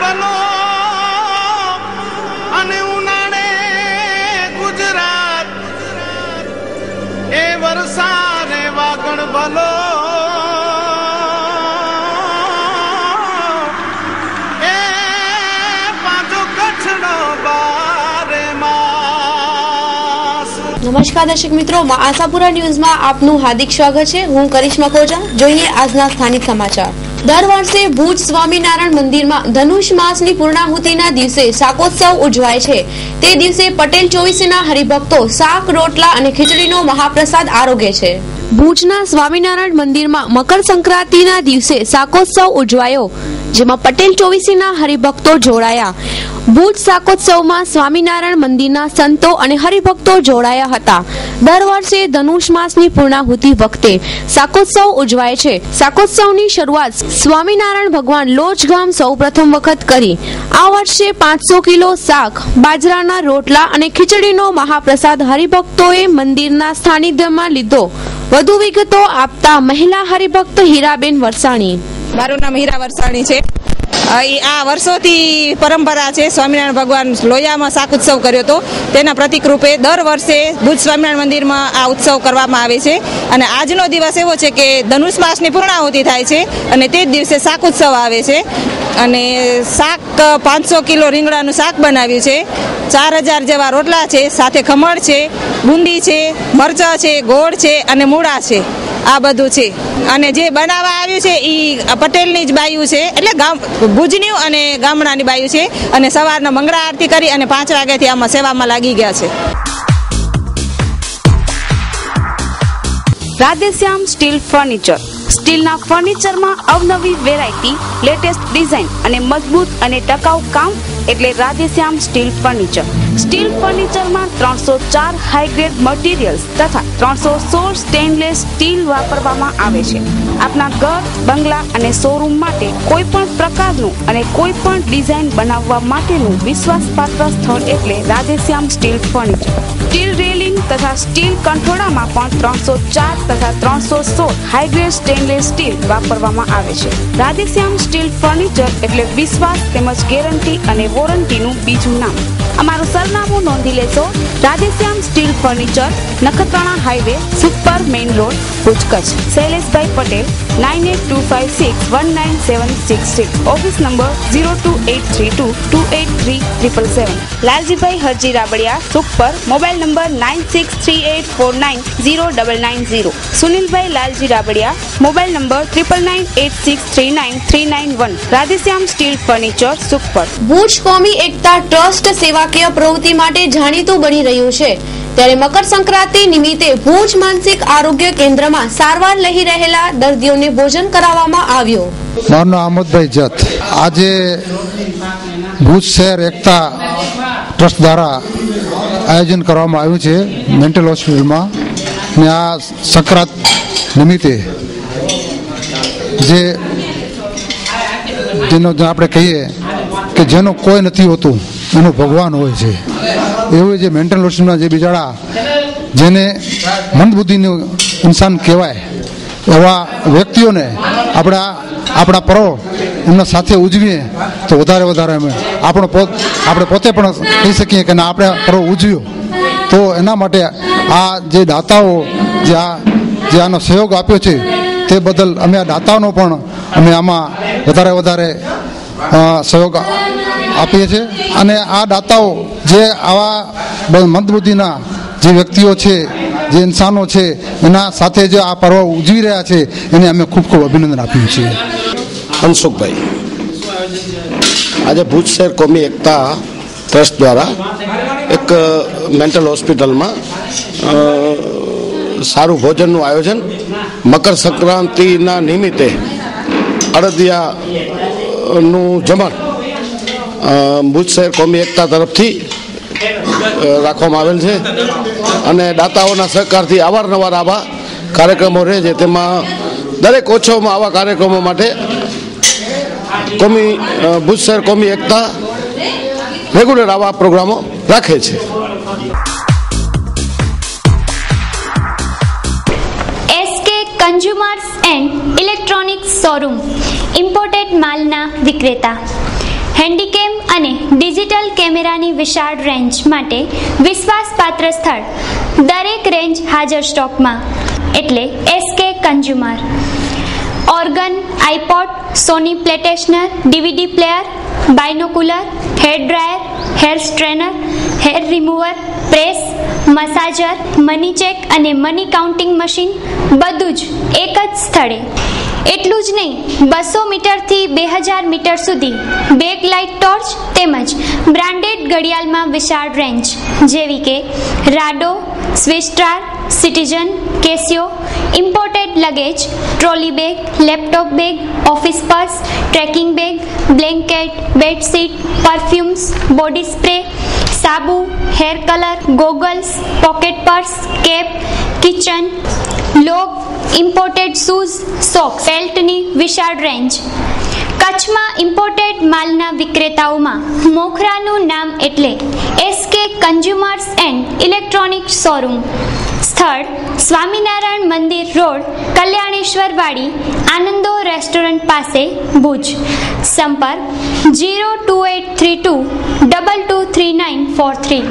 ભલો અને ઉનાળે ગુજરાત એ વરસાદે વાગણ ભલો એ પાછો કચ્છનો બારે માસ। નમસ્કાર દર્શક મિત્રો, આશાપુરા ન્યૂઝમાં આપનું હાર્દિક સ્વાગત છે। હું કરિશ્મા કોજા। જોઈએ આજના સ્થાનિક સમાચાર। દર વર્ષે ભુજ સ્વામિનારાયણ મંદિરમાં ધનુષ માસની પૂર્ણાહુતિના દિવસે શાકોત્સવ ઉજવાય છે। તે દિવસે પટેલ ચોવીસીના હરિભક્તો શાક, રોટલા અને ખીચડીનો મહાપ્રસાદ આરોગે છે। ભુજના સ્વામિનારાયણ મંદિરમાં મકર સંક્રાંતિના દિવસે શાકોત્સવ ઉજવાયો, જેમાં પટેલ ચોવીસીના હરિભક્તો જોડાયા। ભુજ શાકોત્સવમાં સ્વામિનારાયણ મંદિરના સંતો અને હરિભક્તો જોડાયા હતા। દર વર્ષે ધનુષ માસની પૂર્ણાહુતિ વખતે શાકોત્સવ ઉજવાય છે। શાકોત્સવની શરૂઆત સ્વામિનારાયણ ભગવાન લોજ ગામ સૌપ્રથમ વખત કરી। આ વર્ષે 500 કિલો શાક, બાજરાના રોટલા અને ખીચડીનો મહાપ્રસાદ હરિભક્તોએ મંદિરના સાનિધ્યમાં લીધો। વધુ વિગતો આપતા મહિલા હરિભક્ત હીરાબેન વરસાણી। મારું નામ હીરા વરસાણી છે। આ વર્ષોથી પરંપરા છે। સ્વામિનારાયણ ભગવાન લોયામાં શાક ઉત્સવ કર્યો હતો, તેના પ્રતિક રૂપે દર વર્ષે ભુજ સ્વામિનારાયણ મંદિરમાં આ ઉત્સવ કરવામાં આવે છે। અને આજનો દિવસ એવો છે કે ધનુષ માસની પૂર્ણાહુતિ થાય છે અને તે જ દિવસે શાક ઉત્સવ આવે છે। અને શાક 500 કિલો રીંગણાનું શાક બનાવ્યું છે, 4000 જેવા રોટલા છે, સાથે ખમણ છે, બુંદી છે, મરચાં છે, ગોળ છે અને મૂળા છે। આ બધું છે અને જે બનાવવા આવ્યું છે એ પટેલની જ બાયું છે, એટલે ભુજની અને ગામડાની બાયું છે। અને સવારના મંગળા આરતી કરી અને 5 વાગ્યાથી આમાં સેવામાં લાગી ગયા છે। Radheshyam steel furniture. સ્ટીલના ફર્નિચરમાં અવનવી વેરાયટી, લેટેસ્ટ ડિઝાઇન અને મજબૂત અને ટકાઉ કામ એટલે રાધેશ્યામ સ્ટીલ ફર્નિચર। સ્ટીલ ફર્નિચરમાં 304 હાઈ ગ્રેડ મટીરીયલ્સ તથા 316 સ્ટેનલેસ સ્ટીલ વાપરવામાં આવે છે। આપના ઘર, બંગલા અને શોરૂમ માટે કોઈ પણ પ્રકારનું અને કોઈ પણ ડિઝાઇન બનાવવા માટેનું વિશ્વાસપાત્ર સ્થળ એટલે Radheshyam steel furniture. Steel railing તથા સ્ટીલ કંઠોળામાં પણ 304 તથા 316 હાઈ ગ્રેડ સ્ટેનલેસ સ્ટીલ વાપરવામાં આવે છે। રાધેશ્યામ સ્ટીલ ફર્નિચર એટલે વિશ્વાસ તેમજ ગેરંટી અને વોરંટીનું બીજું નામ। અમારું સરનામું નોંધી લેશો। Radheshyam steel furniture, Nakhatrana highway, super main road, Bhuj, Kutch. Shaileshbhai Patel, 9825619766। Office number 02832283777। Laljibhai Harji Rabadiya, super, mobile number 9638490990। Sunilbhai Lalji Rabadiya, mobile number 9998639391। Radheshyam steel furniture, super. Bhuj કોમી એકતા ટ્રસ્ટ સેવાકીય પ્રવૃત્તિ માટે જાણીતું બની રહ્યું છે, ત્યારે મકર સંક્રાંતિ નિમિત્તે ભુજ માનસિક આરોગ્ય કેન્દ્રમાં સારવાર લઈ રહેલા દર્દીઓને ભોજન કરાવવામાં આવ્યું। મારું નામ અહમદભાઈ જત। આજે ભુજ શહેર એકતા ટ્રસ્ટ દ્વારા આયોજન કરવામાં આવ્યું છે મેન્ટલ હોસ્પિટલમાં, ને આ સંક્રાંત નિમિત્તે જેનો આપણે કહીએ કે જેનો કોઈ નથી હોતું એનો ભગવાન હોય છે, એવું જે મેન્ટલ હોસ્પિટલમાં જે બિચારા જેને મંદબુદ્ધિનું ઇન્સાન કહેવાય એવા વ્યક્તિઓને આપણા પર્વ એમના સાથે ઉજવીએ તો વધારે આપણે પોતે પણ કહી શકીએ કે ના આપણે પર્વ ઉજવ્યો। તો એના માટે આ જે દાતાઓ જે આનો સહયોગ આપ્યો છે તે બદલ અમે આ દાતાઓનો પણ અમે આમાં વધારે સહયોગ આપીએ છીએ। અને આ દાતાઓ જે આવા મંદબુદ્ધિના જે વ્યક્તિઓ છે, જે ઇન્સાનો છે, એના સાથે જે આ પર્વ ઉજવી રહ્યા છે એને અમે ખૂબ અભિનંદન આપીએ છીએ। અનસુખભાઈ, આજે ભુજ શહેર કોમી એકતા ટ્રસ્ટ દ્વારા એક મેન્ટલ હોસ્પિટલમાં સારું ભોજનનું આયોજન મકર સંક્રાંતિના નિમિત્તે અડદિયાનું જમણ ભુજ શહેર કોમી એકતા તરફથી રાખવામાં આવેલ છે। અને દાતાઓના સહકારથી અવારનવાર આવા કાર્યક્રમો રહે છે, તેમાં દરેક ઉત્સવમાં આવા કાર્યક્રમો માટે ભુજ શહેર કોમી એકતા રેગ્યુલર આવા પ્રોગ્રામો રાખે છે। Consumers and electronics showroom, imported માલના વિક્રેતા। હેન્ડીકેમ અને ડિજિટલ કેમેરાની વિશાળ રેન્જ માટે વિશ્વાસપાત્ર સ્થળ. દરેક રેન્જ હાજર સ્ટોકમાં, એટલે SK consumer. Organ, iPod, Sony PlayStation, DVD player, binocular, hair dryer, hair strainer, hair remover, press, massager, money check અને મની કાઉન્ટિંગ મશીન, બધું જ એક જ સ્થળે. એટલું જ નહીં, 200 મીટરથી 2000 મીટર સુધી બેક લાઇટ ટોર્ચ તેમજ બ્રાન્ડેડ ઘડિયાળમાં વિશાળ રેન્જ જેવી કે Rado, Swistar, Citizen, Casio. Imported luggage, trolley bag, laptop bag, office purse, trekking bag, blanket, bedsheet, perfumes, body spray, સાબુ, hair colour, goggles, pocket purse, cap, kitchen, લોગ, imported shoes, socks, બેલ્ટની વિશાળ range. કચ્છમાં imported માલના વિક્રેતાઓમાં મોખરાનું નામ એટલે SK consumers and electronics showroom. સ્થળ સ્વામિનારાયણ મંદિર રોડ, કલ્યાણેશ્વર વાડી, આનંદો રેસ્ટોરન્ટ પાસે, ભુજ. સંપર્ક 02832 223943.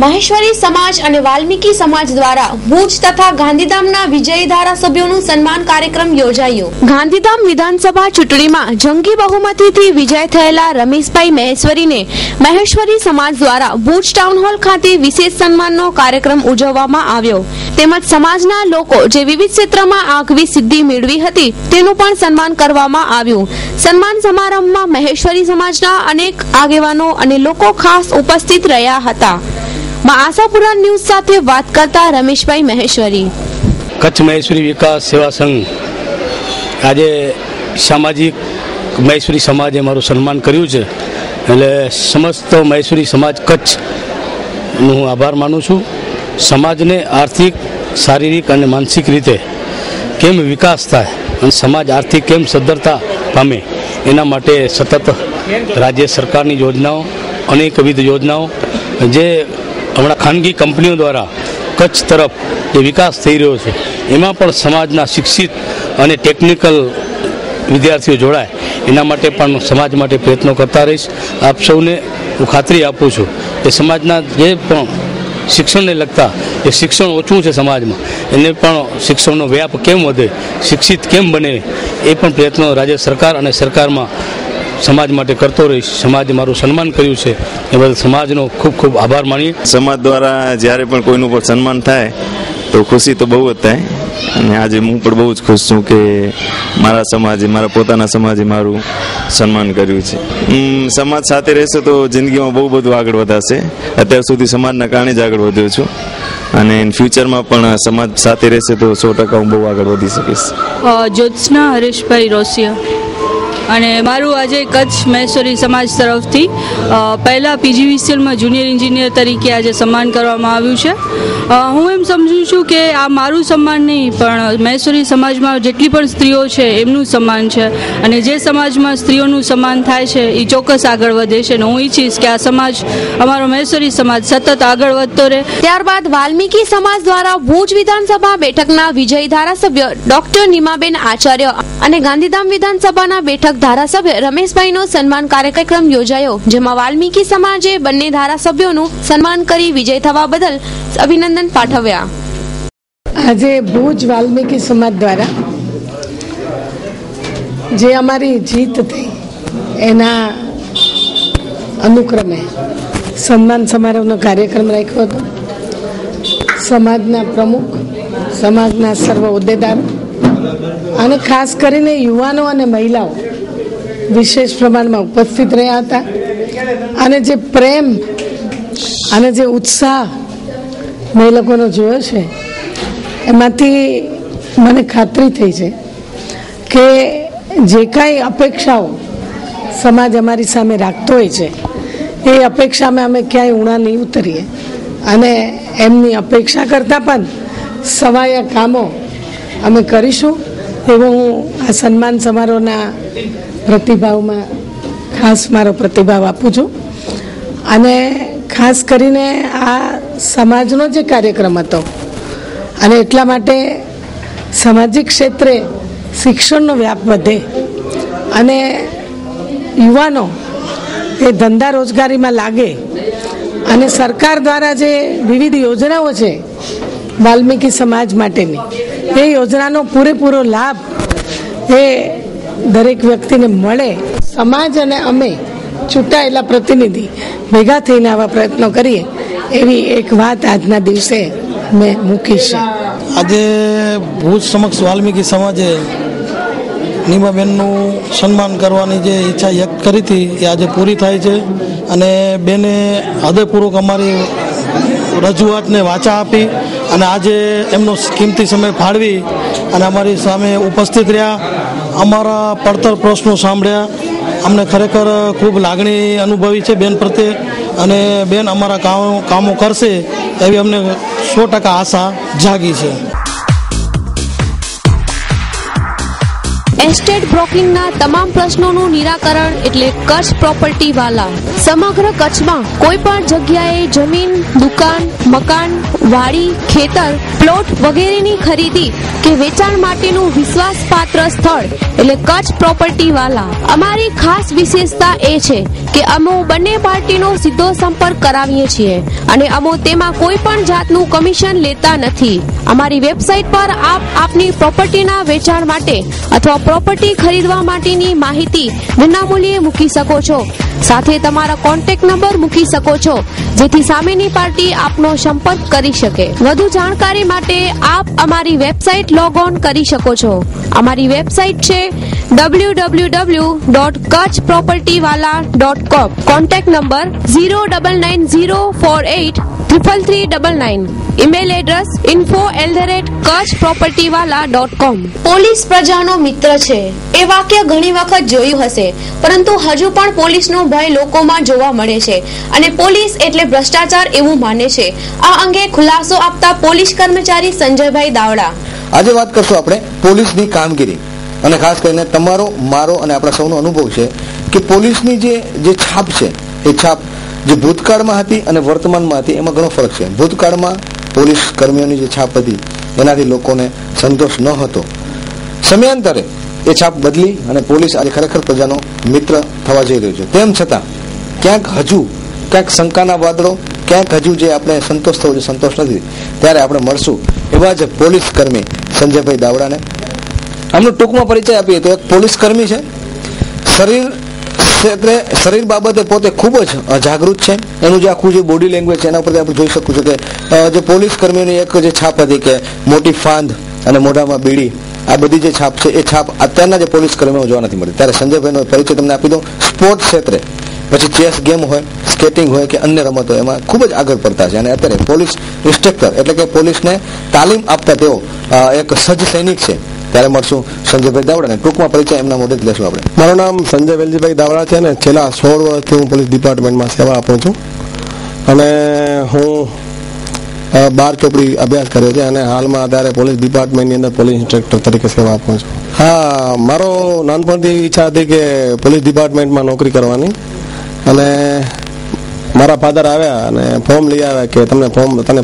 મહેશ્વરી સમાજ અને વાલ્મીકી સમાજ દ્વારા ભુજ તથા ગાંધીધામના વિજયી ધારાસભ્યોનું સન્માન કાર્યક્રમ યોજાયો. ગાંધીધામ વિધાનસભા ચૂંટણીમાં જંગી બહુમતીથી વિજય થયેલા રમેશભાઈ મહેશ્વરીને મહેશ્વરી સમાજ દ્વારા ભુજ ટાઉન હોલ ખાતે વિશેષ સન્માનનો કાર્યક્રમ ઉજવવામાં આવ્યો. તેમજ સમાજના લોકો જે વિવિધ ક્ષેત્રમાં આગવી સિદ્ધિ મેળવી હતી તેનું પણ સન્માન કરવામાં આવ્યું. સન્માન સમારંભમાં મહેશ્વરી સમાજના અનેક આગેવાનો અને લોકો ખાસ ઉપસ્થિત રહ્યા હતા. આશાપુરા ન્યૂઝ સાથે વાત કરતા રમેશભાઈ મહેશ્વરી. કચ્છ મહેશ્વરી વિકાસ સેવા સંઘ આજે સામાજિક મહેશ્વરી સમાજે મારું સન્માન કર્યું છે, એટલે સમસ્ત મહેશ્વરી સમાજ કચ્છનું હું આભાર માનું છું. સમાજને આર્થિક, શારીરિક અને માનસિક રીતે કેમ વિકાસ થાય અને સમાજ આર્થિક કેમ સદ્ધરતા પામે એના માટે સતત રાજ્ય સરકારની યોજનાઓ, અનેકવિધ યોજનાઓ જે હમણાં ખાનગી કંપનીઓ દ્વારા કચ્છ તરફ જે વિકાસ થઈ રહ્યો છે એમાં પણ સમાજના શિક્ષિત અને ટેકનિકલ વિદ્યાર્થીઓ જોડાય એના માટે પણ સમાજ માટે પ્રયત્નો કરતા રહીશ. આપ સૌને હું ખાતરી આપું છું કે સમાજના જે પણ શિક્ષણને લગતા જે શિક્ષણ ઓછું છે સમાજમાં એને પણ શિક્ષણનો વ્યાપ કેમ વધે, શિક્ષિત કેમ બને એ પણ પ્રયત્નો રાજ્ય સરકાર અને સરકારમાં સમાજ માટે કરતો રહીશ. સમાજે મારું સન્માન કર્યું છે એ બદલ સમાજનો ખૂબ ખૂબ આભાર માનીએ. સમાજ દ્વારા જ્યારે પણ કોઈનું પણ સન્માન થાય તો ખુશી તો બહુ જ થાય, અને આજે હું પણ બહુ જ ખુશ છું કે મારા સમાજે, મારા પોતાના સમાજે મારું સન્માન કર્યું છે. સમાજ સાથે રહેશે તો જિંદગીમાં બહુ બધું આગળ વધાશે. અત્યાર સુધી સમાજના કારણે જ આગળ વધ્યો છું, અને ઇન ફ્યુચરમાં પણ સમાજ સાથે રહેશે તો 100% હું બહુ આગળ વધી શકીશ. જ્યોત્સના હરેશભાઈ રોસિયા. અને મારું આજે કચ્છ મહેશ્વરી સમાજ તરફથી પહેલાં PGVCLમાં જુનિયર એન્જિનિયર તરીકે આજે સન્માન કરવામાં આવ્યું છે. હું એમ સમજું છું કે આ મારું સન્માન નહીં પણ મહેશ્વરી સમાજમાં જેટલી પણ સ્ત્રીઓ છે એમનું સન્માન છે, અને જે સમાજમાં સ્ત્રીઓનું સન્માન થાય છે એ ચોક્કસ આગળ વધે છે. અને હું ઈચ્છીશ કે આ સમાજ, અમારો મહેશ્વરી સમાજ સતત આગળ વધતો રહે. ત્યારબાદ વાલ્મીકી સમાજ દ્વારા ભુજ વિધાનસભા બેઠકના વિજયી ધારાસભ્ય ડોક્ટર નીમાબેન આચાર્ય અને ગાંધીધામ વિધાનસભાના બેઠક ધારાસભ્ય રમેશભાઈનો સન્માન કાર્યક્રમ યોજાયો, જેમાં વાલ્મીકી સમાજે બંને ધારાસભ્યોનું સન્માન કરી વિજય થવા બદલ અભિનંદન પાઠવ્યા. આજે ભુજ વાલ્મીકી સમાજ દ્વારા જે અમારી જીત થઈ એના અનુક્રમે સન્માન સમારોહનો કાર્યક્રમ રાખ્યો હતો. સમાજના પ્રમુખ, સમાજના સર્વ હોદ્દેદારો અને ખાસ કરીને યુવાનો અને મહિલાઓ વિશેષ પ્રમાણમાં ઉપસ્થિત રહ્યા હતા. અને જે પ્રેમ અને જે ઉત્સાહ મેં એ લોકોનો જોયો છે એમાંથી મને ખાતરી થઈ છે કે જે કાંઈ અપેક્ષાઓ સમાજ અમારી સામે રાખતો હોય છે એ અપેક્ષામાં અમે ક્યાંય ઊણા નહીં ઉતરીએ, અને એમની અપેક્ષા કરતાં પણ સવાયા કામો અમે કરીશું એવો હું આ સન્માન સમારોહના પ્રતિભાવમાં ખાસ મારો પ્રતિભાવ આપું છું. અને ખાસ કરીને આ સમાજનો જે કાર્યક્રમ હતો, અને એટલા માટે સામાજિક ક્ષેત્રે શિક્ષણનો વ્યાપ વધે અને યુવાનો એ ધંધા રોજગારીમાં લાગે અને સરકાર દ્વારા જે વિવિધ યોજનાઓ છે વાલ્મીકી સમાજ માટેની, એ યોજનાનો પૂરેપૂરો લાભ એ દરેક વ્યક્તિને મળે. સમાજ અને અમે ચૂંટાયેલા પ્રતિનિધિ ભેગા થઈને આવા પ્રયત્નો કરીએ એવી એક વાત આજના દિવસે મેં મૂકી છે. આજે ભુજ સમક્ષ વાલ્મીકી સમાજે નીમાબેનનું સન્માન કરવાની જે ઈચ્છા વ્યક્ત કરી હતી એ આજે પૂરી થાય છે અને બેને હૃદયપૂર્વક અમારી રજૂઆતને વાચા આપી અને આજે એમનો કિંમતી સમય ફાળવી અને અમારી સામે ઉપસ્થિત રહ્યા, અમારા પડતર પ્રશ્નો સાંભળ્યા. અમને ખરેખર ખૂબ લાગણી અનુભવી છે બેન પ્રત્યે અને બેન અમારા કામો કરશે એવી અમને 100% આશા જાગી છે. એસ્ટેટ બ્રોકિંગના તમામ પ્રશ્નોનું નિરાકરણ એટલે કચ્છ પ્રોપર્ટી વાલા. સમગ્ર કચ્છમાં કોઈ પણ જગ્યાએ જમીન, દુકાન, મકાન, વાડી, ખેતર, પ્લોટ વગેરેની ખરીદી કે વેચાણ માટેનું વિશ્વાસપાત્ર સ્થળ એટલે કચ્છ પ્રોપર્ટી વાલા. અમારી ખાસ વિશેષતા એ છે કે અમે બંને પાર્ટીનો સીધો સંપર્ક કરાવીએ છીએ અને અમે તેમાં કોઈ પણ જાતનું કમિશન લેતા નથી. અમારી વેબસાઇટ પર આપ આપની પ્રોપર્ટીના વેચાણ માટે અથવા પ્રોપર્ટી ખરીદવા માટેની માહિતી વિનામૂલ્યે મૂકી શકો છો. સાથે તમારા કોન્ટેક્ટ નંબર મૂકી શકો છો જેથી સામેની પાર્ટી આપનો સંપર્ક કરી શકે. વધુ જાણકારી માટે આપ અમારી વેબસાઇટ લોગ ઓન કરી શકો છો. અમારી વેબસાઇટ છે www.kutchpropertywala.com. Contact number 09904833399. Email address info@kutchpropertywala.com. Police પ્રજાનો મિત્ર છે એ વાક્ય ઘણી વખત જોયું હશે, પરંતુ હજુ પણ પોલીસનો ભય લોકોમાં જોવા મળે છે અને પોલીસ એટલે ભ્રષ્ટાચાર એવું માને છે. આ અંગે ખુલાસો આપતા પોલીસ કર્મચારી સંજયભાઈ દાવડા. આજે વાત કરશું આપણે પોલીસની કામગીરી અને ખાસ કરીને તમારો, મારો અને આપણા સૌનો અનુભવ છે કે પોલીસની જે છાપ છે એ છાપ જે ભૂતકાળમાં હતી અને વર્તમાનમાં હતી એમાં ઘણો ફરક છે. ભૂતકાળમાં પોલીસ કર્મીઓની જે છાપ હતી એનાથી લોકોને સંતોષ ન હતો. સમયાંતરે એ છાપ બદલી અને પોલીસ આજે ખરેખર પ્રજાનો મિત્ર થવા જઈ રહ્યો છે. તેમ છતાં ક્યાંક શંકાના વાદળો, ક્યાંક હજુ જે આપણે સંતોષ થવો છે સંતોષ નથી. ત્યારે આપણે મળશું એવા જ પોલીસ કર્મી સંજયભાઈ દાવડાને. આમનો ટૂંકમાં પરિચય આપીએ તો એક પોલીસ કર્મી છે, શરીર બાબતે પોતે ખૂબ જ જાગૃત છે. એનું જે આખું જે બોડી લેંગ્વેજ છે એના પરથી આપણે જોઈ શકું છું કે જે પોલીસ કર્મીઓની એક જે છાપ હતી કે મોટી ફાંદ અને મોઢામાં બીડી, આ બધી જે છાપ છે એ છાપ અત્યારના જે પોલીસ કર્મીઓ જોવા નથી મળતી. ત્યારે સંજયભાઈનો પરિચય તમને આપી દઉં. સ્પોર્ટ ક્ષેત્રે પછી ચેસ ગેમ હોય, સ્કેટિંગ હોય કે અન્ય રમતો એમાં ખૂબ જ આગળ પડતા છે અને અત્યારે પોલીસ ઇન્સ્ટ્રક્ટર એટલે કે પોલીસને તાલીમ આપતા તેઓ એક સજ્જ સૈનિક છે. ત્યારે મળશું સંજયભાઈ દાવડાને. ટૂંકમાં પરિચય એમના મોઢે જ લેશું આપણે. મારું નામ સંજય વેલજીભાઈ દાવડા છે ને છેલ્લા 16 વર્ષથી હું પોલીસ ડિપાર્ટમેન્ટમાં સેવા આપું છું અને હું 12 ચોપડી અભ્યાસ કર્યો છે અને હાલમાં અત્યારે પોલીસ ડિપાર્ટમેન્ટની અંદર પોલીસ ઇન્સ્ટ્રક્ટર તરીકે સેવા આપું છું. હા, મારો નાનપણથી ઈચ્છા હતી કે પોલીસ ડિપાર્ટમેન્ટમાં નોકરી કરવાની અને મારા ફાધર આવ્યા અને ફોર્મ લઈ આવ્યા કે તને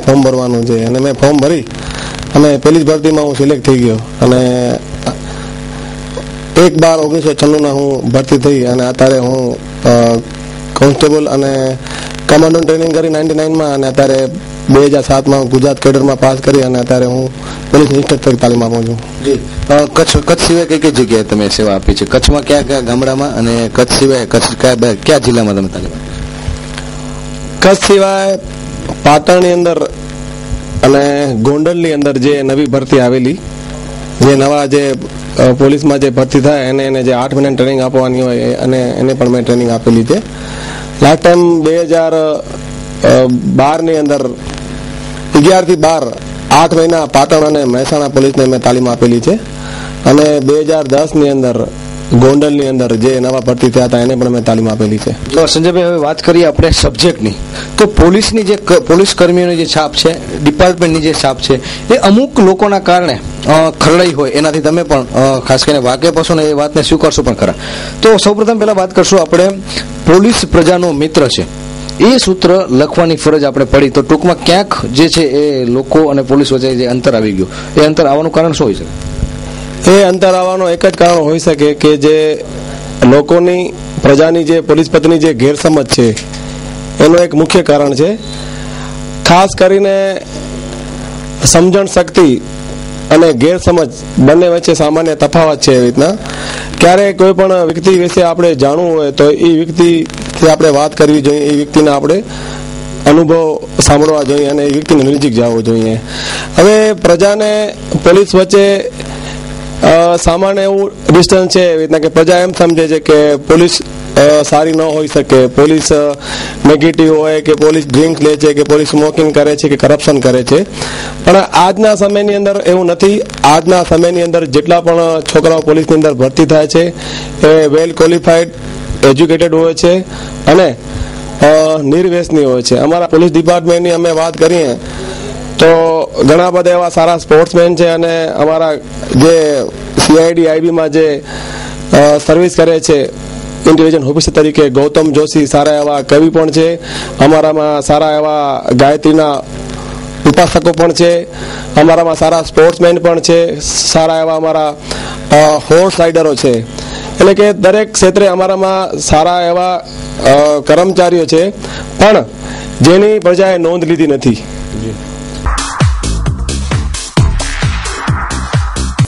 ફોર્મ ભરવાનું છે અને મેં ફોર્મ ભરી અને પહેલી જ ભરતીમાં હું સિલેક્ટ થઈ ગયો અને 1/12/1996 હું ભરતી થઈ અને અત્યારે હું કોન્સ્ટેબલ અને કમાન્ડો ટ્રેનિંગ કરી 99માં અને અત્યારે 2007માં ગુજરાત કેડરમાં પાસ કરી અને અત્યારે હું પોલીસ ઇન્સ્ટ્રક્ટર તાલીમ આપું છું. જી, કચ્છ સિવાય કઈ કઈ જગ્યાએ તમે સેવા આપી છે? કચ્છમાં કયા કયા ગામડામાં અને કચ્છ સિવાય કયા જિલ્લામાં તમે તાલીમ આપી? કચ્છ સિવાય પાટણની અંદર અને ગોંડલની અંદર જે નવી ભરતી આવેલી, જે નવા જે પોલીસમાં જે ભરતી થાય એને જે 8 મહિનાની ટ્રેનિંગ આપવાની હોય અને એને પણ મેં ટ્રેનિંગ આપેલી છે. લાસ્ટ ટાઈમ 2012ની અંદર 11 થી 12 8 મહિના પાટણ અને મહેસાણા પોલીસને મેં તાલીમ આપેલી છે અને 2010ની અંદર ગોંડલની અંદર જે નવા ભરતી થયા હતા એને પણ મેં તાલીમ આપેલી છે. સંજયભાઈ, હવે વાત કરીએ આપણે સબ્જેક્ટની. તો પોલીસની જે પોલીસ કર્મીઓની જે છાપ છે, ડિપાર્ટમેન્ટની જે છાપ છે એ અમુક લોકોના કારણે ખરડાઈ હોય, એનાથી તમે પણ ખાસ કરીને વાકેફ હશો ને એ વાતને સ્વીકારશો પણ ખરા. તો સૌપ્રથમ પહેલા વાત કરશું આપણે પોલીસ પ્રજાનો મિત્ર છે એ સૂત્ર લખવાની ફરજ આપણે પડી. તો ટૂંકમાં ક્યાંક જે છે એ લોકો અને પોલીસ વચ્ચે જે અંતર આવી ગયું, એ અંતર આવવાનું કારણ શું હોય છે? એ અંતર આવવાનું એક જ કારણ હોઈ શકે કે જે લોકોની પ્રજાની જે પોલીસ પ્રત્યેની જે ગેરસમજ છે એનું એક મુખ્ય કારણ છે. ખાસ કરીને સમજણ શક્તિ અને ગેરસમજ બંને વચ્ચે સામાન્ય તફાવત છે. એવી રીતના ક્યારેય કોઈ પણ વ્યક્તિ વિશે આપણે જાણવું હોય તો એ વ્યક્તિથી આપણે વાત કરવી જોઈએ, એ વ્યક્તિના આપણે અનુભવ સાંભળવા જોઈએ અને એ વ્યક્તિને નજીક જવું જોઈએ. હવે પ્રજાને પોલીસ વચ્ચે સામાન્ય એવું ડિસ્ટન્સ છે એવી રીતના કે પ્રજા એમ સમજે છે કે પોલીસ સારી ન હોઈ શકે, પોલીસ નેગેટિવ હોય કે પોલીસ ડ્રિંક લે છે કે પોલીસ સ્મોકિંગ કરે છે કે કરપ્શન કરે છે. પણ આજના સમયની અંદર એવું નથી. આજના સમયની અંદર જેટલા પણ છોકરાઓ પોલીસની અંદર ભરતી થાય છે એ વેલ ક્વોલિફાઈડ, એજ્યુકેટેડ હોય છે અને નિર્વ્યસની હોય છે. અમારા પોલીસ ડિપાર્ટમેન્ટની અમે વાત કરીએ તો ઘણા બધા એવા સારા સ્પોર્ટ્સમેન છે અને અમારા જે સીઆઈડી આઈબીમાં જે સર્વિસ કરે છે ઇન્ટેલિજન્સ ઓફિસર તરીકે ગૌતમ જોશી સારા એવા કવિ પણ છે. અમારામાં સારા એવા ગાયત્રીના ઉપાસકો પણ છે. અમારામાં સારા સ્પોર્ટ્સમેન પણ છે. સારા એવા અમારા હોર્સ રાઇડરો છે. એટલે કે દરેક ક્ષેત્રે અમારામાં સારા એવા કર્મચારીઓ છે પણ જેની પ્રજાએ નોંધ લીધી નથી.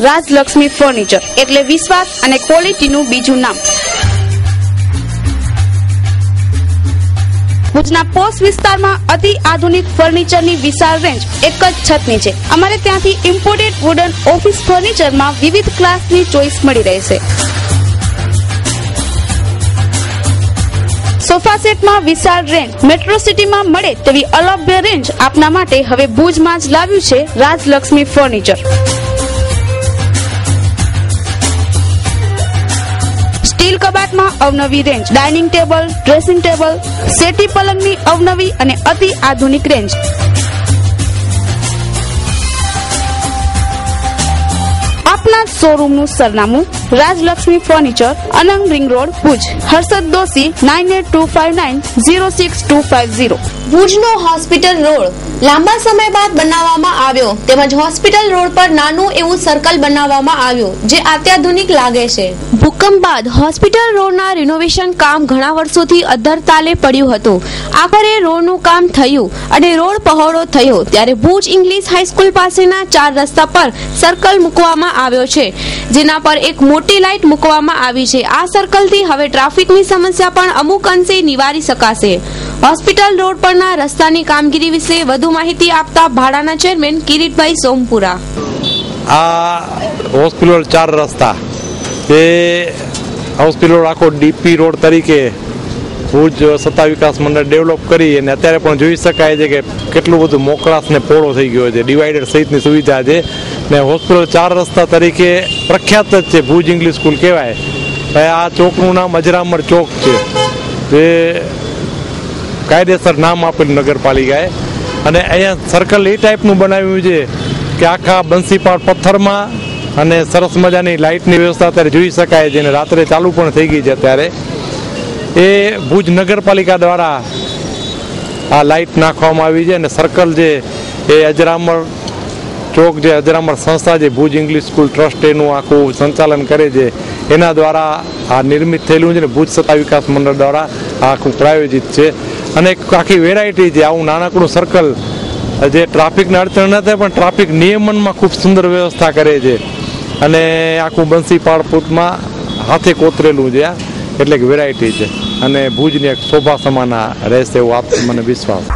રાજલક્ષ્મી ફર્નિચર એટલે વિશ્વાસ અને ક્વોલિટીનું બીજું નામ. ભુજના પોશ વિસ્તારમાં અતિ આધુનિક ફર્નિચરની વિશાળ રેન્જ એક જ છતની છે. અમારે ત્યાંથી ઇમ્પોર્ટેડ વુડન ઓફિસ ફર્નિચરમાં વિવિધ ક્લાસની ચોઇસ મળી રહેશે. સોફા સેટમાં વિશાળ રેન્જ, મેટ્રો સિટીમાં મળે તેવી અલભ્ય રેન્જ આપના માટે હવે ભુજમાં જ લાવ્યું છે રાજલક્ષ્મી ફર્નિચર. સ્ટીલ કબાટમાં અવનવી range, dining table, dressing table, settee પલંગની અવનવી અને અતિ આધુનિક રેન્જ. આપના શોરૂમનું સરનામું Rajlakshmi furniture, Anang ring road, Bhuj. Harshad Doshi 9825906250. ભુજનો હોસ્પિટલ રોડ લાંબા સમય બાદ બનાવવામાં આવ્યો, તેમજ હોસ્પિટલ રોડ પર નાનું એવું સર્કલ બનાવવામાં આવ્યું જે અત્યાધુનિક લાગે છે. ભૂકંપ બાદ હોસ્પિટલ રોડના રિનોવેશન કામ ઘણા વર્ષોથી અધ્ધર તાલે પડ્યું હતું. આખરે રોડનું કામ થયું અને રોડ પહોળો થયો ત્યારે ભુજ ઇંગ્લિશ હાઈસ્કૂલ પાસેના 4 રસ્તા પર સર્કલ મૂકવામાં આવ્યો છે, જેના પર એક મોટી લાઇટ મૂકવામાં આવી છે. આ સર્કલથી હવે ટ્રાફિકની સમસ્યા પણ અમુક અંશે નિવારી શકાશે. હોસ્પિટલ રોડ પરના રસ્તાની કામગીરી વિશે વધુ માહિતી આપતા ભાડાના ચેરમેન કિરીટભાઈ સોમપુરા. આ હોસ્પિટલ 4 રસ્તા એ હોસ્પિટલ આખો ડીપી રોડ તરીકે ભુજ સત્તા વિકાસ મંડળ ડેવલપ કરી અને અત્યારે પણ જોઈ શકાય છે કે કેટલું બધું મોકળાશ ને પહોળો થઈ ગયો છે. ડિવાઈડર સહિતની સુવિધા છે ને હોસ્પિટલ 4 રસ્તા તરીકે પ્રખ્યાત જ છે. ભુજ ઇંગ્લિશ સ્કૂલ કહેવાય. આ ચોકનું નામ અજરામર ચોક છે, જે કાયદેસર નામ આપેલું નગરપાલિકાએ. અને અહીંયા સર્કલ એ ટાઈપનું બનાવ્યું છે કે આખા બંસીપાળ પથ્થરમાં અને સરસ મજાની લાઇટની વ્યવસ્થા અત્યારે જોઈ શકાય છે અને રાત્રે ચાલુ પણ થઈ ગઈ છે. અત્યારે એ ભુજ નગરપાલિકા દ્વારા આ લાઇટ નાખવામાં આવી છે અને સર્કલ જે એ અજરામર ચોક જે અજરામર સંસ્થા જે ભુજ ઇંગ્લિશ સ્કૂલ ટ્રસ્ટ એનું આખું સંચાલન કરે છે એના દ્વારા આ નિર્મિત થયેલું છે ને ભુજ સત્તા વિકાસ મંડળ દ્વારા આ આખું પ્રાયોજિત છે. અને આખી વેરાયટી છે. આવું નાનકડું સર્કલ જે ટ્રાફિકને અડચણ ન થાય પણ ટ્રાફિક નિયમનમાં ખૂબ સુંદર વ્યવસ્થા કરે છે અને આખું બંસીપાળ પૂતમાં હાથે કોતરેલું છે. એટલે કે વેરાયટી છે અને ભુજની એક શોભા સમાના રહેશે એવો મને વિશ્વાસ.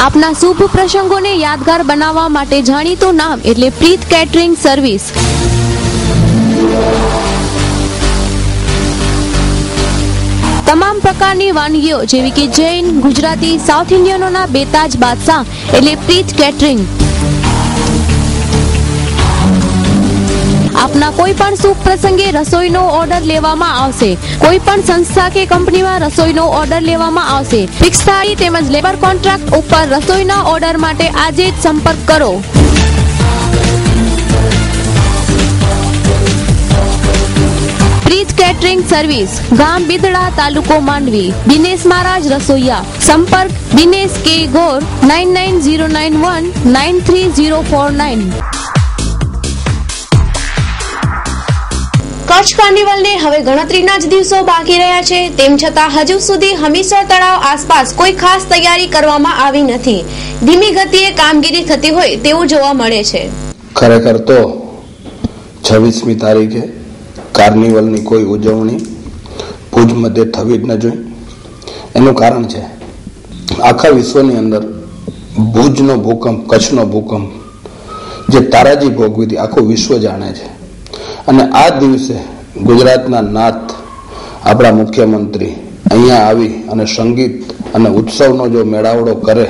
આપના શુભ પ્રસંગોને યાદગાર બનાવવા માટે જાણીતું નામ એટલે પ્રીત કેટરિંગ સર્વિસ. તમામ પ્રકારની વાનગીઓ જેવી કે જૈન, ગુજરાતી, સાઉથ ઇન્ડિયનોના બેતાજ બાદશાહ એટલે પ્રીત કેટરિંગ. આપના કોઈ પણ શુભ પ્રસંગે રસોઈનો ઓર્ડર લેવામાં આવશે. કોઈ પણ સંસ્થા કે કંપનીમાં રસોઈનો ઓર્ડર લેવામાં આવશે. ફિક્સ થાળી તેમજ લેબર કોન્ટ્રાક્ટ ઉપર રસોઈના ઓર્ડર માટે આજે જ સંપર્ક કરો. પ્રીત કેટરિંગ સર્વિસ, ગામ બિદડા, તાલુકો માંડવી. દિનેશ મહારાજ રસોઈયા. સંપર્ક દિનેશ કે ગોર 9909193049. કચ્છ કાર્નિવલને હવે ગણતરીના જ દિવસો બાકી રહ્યા છે, તેમ છતાં હજુ સુધી હમીરસર તળાવ આસપાસ કોઈ ખાસ તૈયારી કરવામાં આવી નથી. ધીમી ગતિએ કામગીરી થતી હોય તેવું જોવા મળે છે. ખરેખર તો 26મી તારીખે કાર્નિવલની કોઈ ઉજવણી ભુજ મધ્યે થવી જ ન જોઈએ. એનું કારણ છે આખા વિશ્વની અંદર ભુજનો ભૂકંપ, કચ્છનો ભૂકંપ જે તારાજી ભોગવી હતી આખું વિશ્વ જાણે છે. અને આ દિવસે ગુજરાતના નાથ આપણા મુખ્યમંત્રી અહીંયા આવી અને સંગીત અને ઉત્સવનો જો મેળાવડો કરે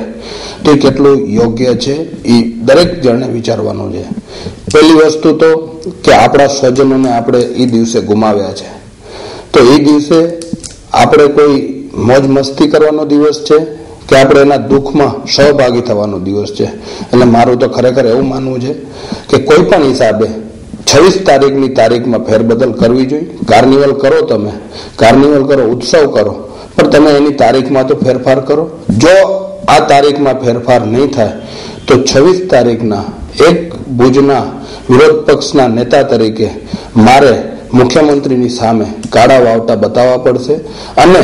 તો એ કેટલું યોગ્ય છે એ દરેક જણે વિચારવાનું છે. પહેલી વસ્તુ તો કે આપણા સ્વજનોને આપણે એ દિવસે ગુમાવ્યા છે, તો એ દિવસે આપણે કોઈ મોજ મસ્તી કરવાનો દિવસ છે કે આપણે એના દુઃખમાં સહભાગી થવાનો દિવસ છે. એટલે મારું તો ખરેખર એવું માનવું છે કે કોઈ પણ હિસાબે 26 તારીખની તારીખમાં ફેરબદલ કરવી જોઈએ. કાર્નિવલ કરો, તમે કાર્નિવલ કરો, ઉત્સવ કરો, પણ તમે એની તારીખમાં તો ફેરફાર કરો. જો આ તારીખમાં ફેરફાર નહીં થાય તો 26 તારીખના એક ભુજના વિરોધ પક્ષના નેતા તરીકે મારે મુખ્યમંત્રીની સામે કાળા વાવટા બતાવવા પડશે. અને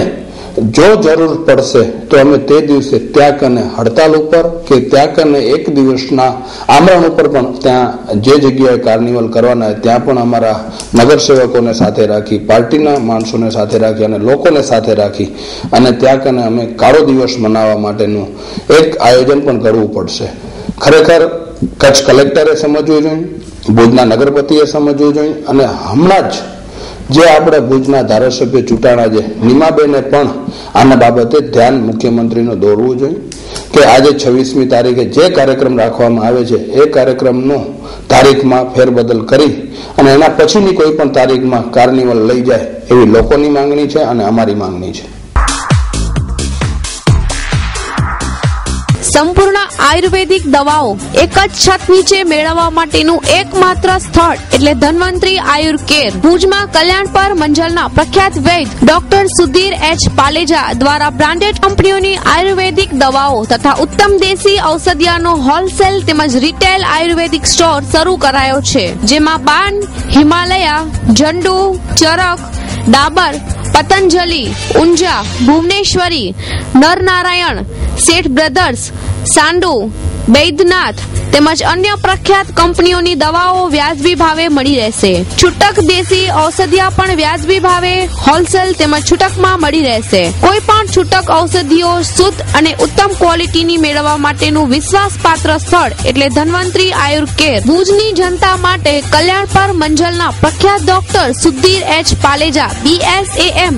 જો જરૂર પડશે તો અમે તે દિવસે ત્યાં કને હડતાલ ઉપર કે ત્યાં કને એક દિવસના આમરણ ઉપર પણ ત્યાં જે જગ્યાએ કાર્નિવલ કરવાના ત્યાં પણ અમારા નગરસેવકોને સાથે રાખી, પાર્ટીના માણસોને સાથે રાખી અને લોકોને સાથે રાખી અને ત્યાં કને અમે કાળો દિવસ મનાવવા માટેનું એક આયોજન પણ કરવું પડશે. ખરેખર કચ્છ કલેક્ટરે સમજવું જોઈએ, ભુજના નગરપતિએ સમજવું જોઈએ અને હમણાં જ જે આપણે ભુજના ધારાસભ્ય ચૂંટાણા છે નીમાબેને પણ આના બાબતે ધ્યાન મુખ્યમંત્રીનું દોરવું જોઈએ કે આજે 26મી તારીખે જે કાર્યક્રમ રાખવામાં આવે છે એ કાર્યક્રમનો તારીખમાં ફેરબદલ કરી અને એના પછીની કોઈ પણ તારીખમાં કાર્નિવલ લઈ જાય એવી લોકોની માંગણી છે અને અમારી માંગણી છે. સંપૂર્ણ આયુર્વેદિક દવાઓ એક જ છત નીચે મેળવવા માટેનું એકમાત્ર સ્થળ એટલે ધન્વંતરી આયુર કેર. ભુજમાં કલ્યાણપર મંજલના પ્રખ્યાત વૈદ ડોક્ટર સુધીર એચ પાલેજા દ્વારા બ્રાન્ડેડ કંપનીઓની આયુર્વેદિક દવાઓ તથા ઉત્તમ દેશી ઔષધિયાનો હોલસેલ તેમજ રિટેલ આયુર્વેદિક સ્ટોર શરૂ કરાયો છે, જેમાં બાન, હિમાલયા, ઝંડુ, ચરક, ડાબર, પતંજલિ, ઊંઝા, ભુવનેશ્વરી, નરનારાયણ, શેઠ બ્રધર્સ, સાંડુ, બૈદ્યનાથ તેમજ અન્ય પ્રખ્યાત કંપનીઓની દવાઓ વ્યાજબી ભાવે મળી રહેશે. છૂટક દેશી ઔષધિયા પણ વ્યાજબી ભાવે હોલસેલ તેમજ છૂટકમાં મળી રહેશે. કોઈ પણ છૂટક ઔષધિઓ શુદ્ધ અને ઉત્તમ ક્વોલિટીની મેળવવા માટેનું વિશ્વાસપાત્ર સ્થળ એટલે ધન્વંતરી આયુર કેર. ભુજની જનતા માટે કલ્યાણપર મંજલના પ્રખ્યાત ડોક્ટર સુધીર એચ પાલેજા BSAM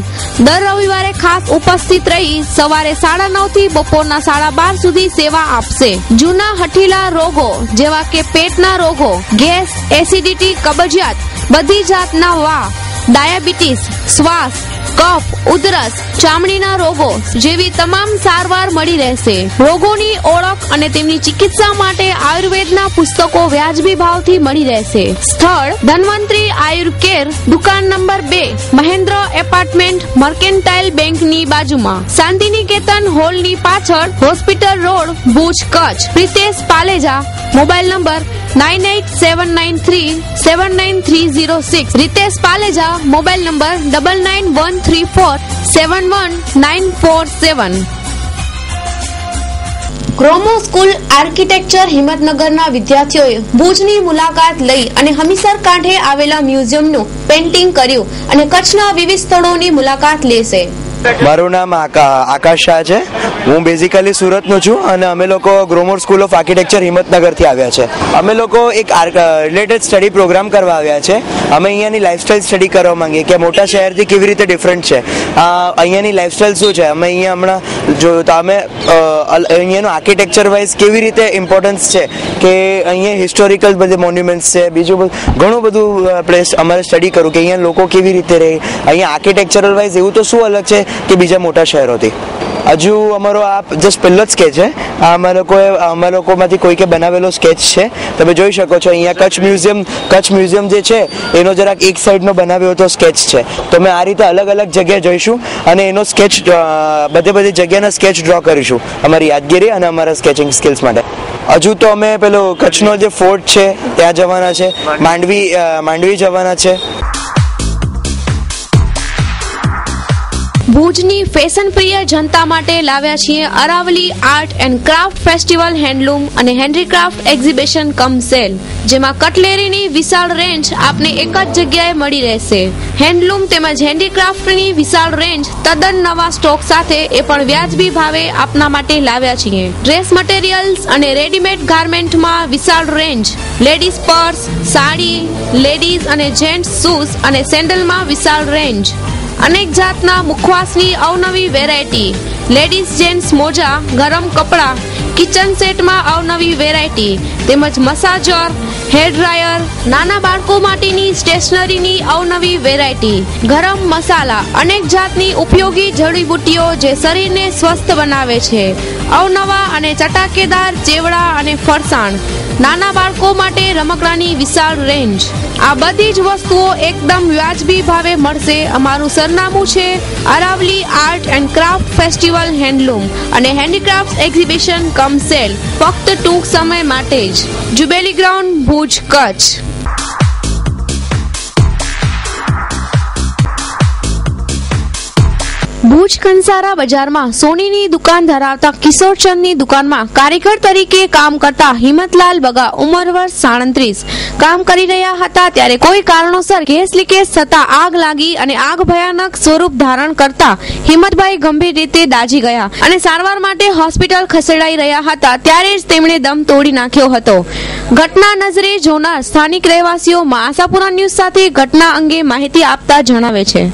દર રવિવારે ખાસ ઉપસ્થિત રહી સવારે 9:30 થી બપોરના 12:30 સુધી સેવા આપશે. જૂના હઠીલા રોગો જેવા કે પેટના રોગો, ગેસ, એસિડિટી, કબજિયાત, બધી જાતના વા, ડાયાબિટીસ, શ્વાસ, કફ, ઉધરસ, ચામડીના રોગો જેવી તમામ સારવાર મળી રહેશે. રોગોની ઓળખ અને તેમની ચિકિત્સા માટે આયુર્વેદના પુસ્તકો વ્યાજબી ભાવથી મળી રહેશે. સ્થળ ધન્વંતરી આયુર કેર, દુકાન નંબર 2, મહેન્દ્ર એપાર્ટમેન્ટ, મર્કેન્ટાઇલ બેંકની બાજુમાં, શાંતિનિકેતન હોલની પાછળ, hospital road, Bhuj, Kutch. Pritesh Paleja, mobile number 9879379306. Ritesh Paleja, mobile number 9913471947. Gromo school architecture હિંમતનગરના વિદ્યાર્થીઓએ ભુજની મુલાકાત લઈ અને હમીરસર કાંઠે આવેલા મ્યુઝિયમનું પેઇન્ટિંગ કર્યું અને કચ્છના વિવિધ સ્થળોની મુલાકાત લેશે. મારું નામ આકાશ શાહ છે. હું બેઝિકલી સુરતનો છું અને અમે લોકો ગ્રોમોર સ્કૂલ ઓફ આર્કિટેક્ચર હિંમતનગરથી આવ્યા છે. અમે લોકો એક રિલેટેડ સ્ટડી પ્રોગ્રામ કરવા આવ્યા છે. અમે અહીંયાની લાઇફસ્ટાઇલ સ્ટડી કરવા માંગીએ કે મોટા શહેરથી કેવી રીતે ડિફરન્ટ છે, અહીંયાની લાઇફસ્ટાઇલ શું છે. અમે અહીંયા હમણાં જોયું તો અમે અહીંયાનું આર્કિટેક્ચર વાઇઝ કેવી રીતે ઇમ્પોર્ટન્સ છે કે અહીંયા હિસ્ટોરિકલ બધે મોન્યુમેન્ટ્સ છે, બીજું ઘણું બધું આપણે અમારે સ્ટડી કરવું કે અહીંયા લોકો કેવી રીતે રહે, અહીંયા આર્કિટેક્ચરલ વાઇઝ એવું તો શું અલગ છે કે બીજા મોટા શહેરોથી. હજુ અમારો આ જસ્ટ પહેલો જ સ્કેચ છે. આ અમારા લોકોમાંથી કોઈકે બનાવેલો સ્કેચ છે. તમે જોઈ શકો છો અહીંયા કચ્છ મ્યુઝિયમ જે છે એનો જરાક એક સાઈડનો બનાવ્યો હતો સ્કેચ છે. તો અમે આ રીતે અલગ અલગ જગ્યાએ જઈશું અને એનો સ્કેચ બધી જગ્યાના સ્કેચ ડ્રો કરીશું અમારી યાદગીરી અને અમારા સ્કેચિંગ સ્કિલ્સ માટે. હજુ તો અમે પેલો કચ્છનો જે ફોર્ટ છે ત્યાં જવાના છે, માંડવી જવાના છે. ભુજની ફેશન પ્રિય જનતા માટે લાવ્યા છીએ Aravalli art and craft festival handloom અને હેન્ડીક્રાફ્ટ એક્ઝિબિશન કમ સેલ, જેમાં કટલેરીની વિશાળ રેન્જ આપને એક જ જગ્યાએ મળી રહેશે. હેન્ડલૂમ તેમજ હેન્ડીક્રાફ્ટની વિશાળ રેન્જ તદ્દન નવા સ્ટોક સાથે એ પણ વ્યાજબી ભાવે આપના માટે લાવ્યા છીએ. ડ્રેસ મટીરિયલ્સ અને રેડીમેડ ગાર્મેન્ટમાં વિશાળ range, ladies purse, sari, ladies અને જેન્ટ્સ શૂઝ અને સેન્ડલમાં વિશાળ રેન્જ, અનેક જાતના મુખવાસની અવનવી વેરાયટી, લેડીઝ જેન્ટ્સ મોજા, ગરમ કપડા, કિચન સેટમાં અવનવી વેરાયટી તેમજ મસાજર, હેર ડ્રાયર, નાના બાળકો માટેની સ્ટેશનરીની અવનવી વેરાયટી, ગરમ મસાલા, અનેક જાતની ઉપયોગી જડીબુટ્ટીઓ જે શરીરને સ્વસ્થ બનાવે છે, અવનવા અને ચટાકેદાર ચેવડા અને ફરસાણ, નાના બાળકો માટે રમકડાની વિશાળ રેન્જ. આ બધી જ વસ્તુઓ એકદમ વ્યાજબી ભાવે મળશે. અમારું સરનામું છે Aravali art and craft festival handloom અને હેન્ડીક્રાફ્ટ એક્ઝિબિશન કમ સેલ, ફક્ત ટૂંક સમય માટે જ. Jubilee ground, Bhuj, Kutch. ભુજ કંસારા બજારમાં સોનીની દુકાન ધરાવતા કિશોરચંદની દુકાનમાં કારીગર તરીકે કામ કરતા હિંમતલાલ બગા, ઉંમર વર્ષ 37, કામ કરી રહ્યા હતા ત્યારે કોઈ કારણોસર ગેસ લીકેજ થતા આગ લાગી અને આગ ભયાનક સ્વરૂપ ધારણ કરતા હિંમતભાઈ ગંભીર રીતે દાઝી ગયા અને સારવાર માટે હોસ્પિટલ ખસેડાઈ રહ્યા હતા ત્યારે જ તેમણે દમ તોડી નાખ્યો હતો. ઘટના નજરે જોનાર સ્થાનિક રહેવાસીઓ આશાપુરા ન્યૂઝ સાથે ઘટના અંગે માહિતી આપતા જણાવે છે.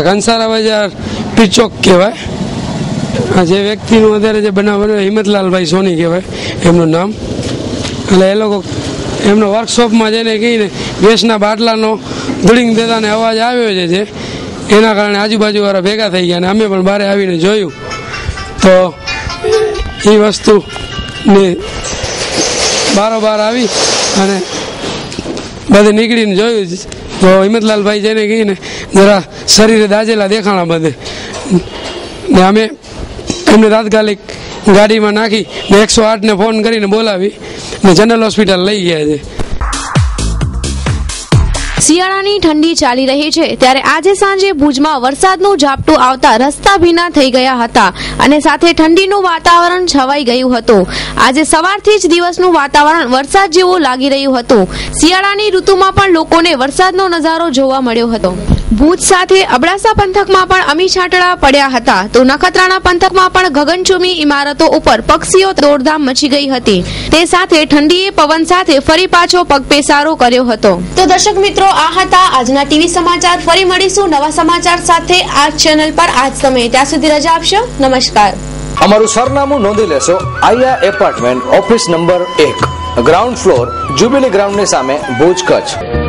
કંસારા બજાર પીચોક કહેવાય. આ જે વ્યક્તિનું અત્યારે જે બનાવ બન્યો હિંમતલાલભાઈ સોની કહેવાય એમનું નામ. એટલે એ લોકો એમનો વર્કશોપમાં જઈને કહીને ગેસના બાટલાનો ધૂળીંગ દેતાને અવાજ આવ્યો છે, એના કારણે આજુબાજુવાળા ભેગા થઈ ગયા અને અમે પણ બહાર આવીને જોયું તો એ વસ્તુને બારોબાર આવી અને બધે નીકળીને જોયું તો હિંમતલાલભાઈ જઈને કહીને જરા શરીરે દાજેલા દેખાણા બધે ને અમે એમને તાત્કાલિક ગાડીમાં નાખી ને 108ને ફોન કરીને બોલાવી ને જનરલ હોસ્પિટલ લઈ ગયા છે. શિયાળાની ઠંડી ચાલી રહી છે ત્યારે આજે સાંજે ભુજમાં વરસાદનું ઝાપટું આવતા રસ્તા ભીના થઈ ગયા હતા અને સાથે ઠંડીનું વાતાવરણ છવાઈ ગયું હતું. આજે સવારથી જ દિવસનું વાતાવરણ વરસાદ જેવું લાગી રહ્યું હતું. શિયાળાની ઋતુમાં પણ લોકોને વરસાદનો નજારો જોવા મળ્યો હતો. ભુજ સાથે અબડાસા પંથકમાં પણ અમી છાંટડા પડ્યા હતા તો નખત્રાણા પંથકમાં પણ ગગનચુંબી ઇમારતો ઉપર પક્ષીઓ દોડધામ મચી ગઈ હતી. તે સાથે ઠંડીએ પવન સાથે ફરી પાછો પગપેસારો કર્યો હતો. તો દર્શક મિત્રો, આ હતા આજના ટીવી સમાચાર. ફરી મળીશું નવા સમાચાર સાથે આ ચેનલ પર આજ સમયે. ત્યાં સુધી રજા આપશો. નમસ્કાર. અમારું સરનામું નોંધી લેશો. Aaya apartment, office number 1, ground floor, jubilee ગ્રાઉન્ડની સામે, ભુજ, કચ્છ.